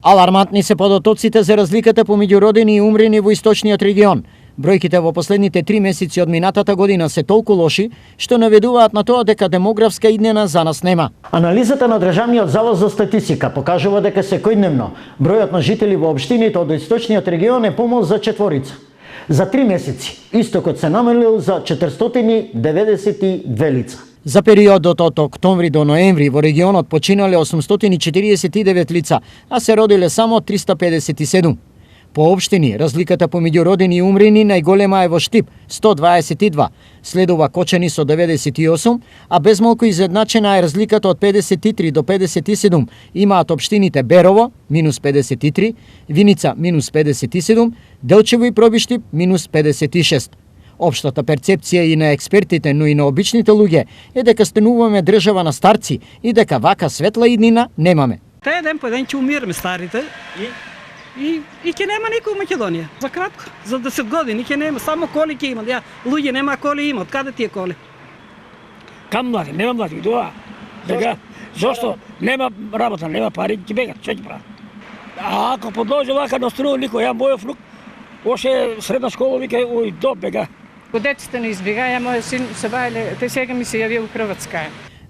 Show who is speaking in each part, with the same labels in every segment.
Speaker 1: Алармантни се подотоците за разликата помеѓу родени и умрени во источниот регион. Бројките во последните 3 месеци од минатата година се толку лоши, што наведуваат на тоа дека демографска иднина за нас нема. Анализата на Државниот завод за статистика покажува дека секојдневно бројот на жители во општините од источниот регион е помал за четворица. За 3 месеци истокот се намалил за 492 лица. За периодот од октомври до ноември во регионот починале 849 лица, а се родиле само 357. По општини, разликата помеѓу родени и умрени најголема е во Штип 122, следува Кочани со 98, а безмалку изедначена е разликата од 53 до 57. Имаат општините Берово минус 53, Виница минус 57, Делчево и Пробиштип минус 56. Општата перцепција и на експертите, но и на обичните луѓе е дека стануваме држава на старци и дека вака светла иднина немаме.
Speaker 2: Тај ден по ден ќе умираме старите и ќе нема никој во Македонија. За кратко, за 10 години ќе нема, само коли ќе има. Луѓе нема коли има, од каде тие коли?
Speaker 3: Кам млади, нема млади, доа. Бега, зошто? Нема работа, нема пари, ќе бегат, што ќе прават? А ако подложи вака на струја никој, ја мојов внук, оше средна школа, вика, ој, до бега.
Speaker 4: Децата не избегаја, мојот син се бајле, те сега ми се јавил у Хрватска.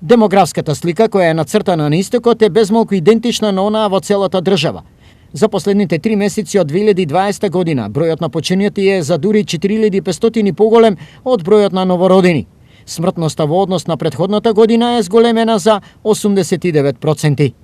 Speaker 1: Демографската слика која е нацртана на истокот е безмалку идентична на онаа во целата држава. За последните 3 месеци од 2020 година бројот на починети е за дури 4500 поголем од бројот на новородени. Смртноста во однос на претходната година е зголемена за 89%.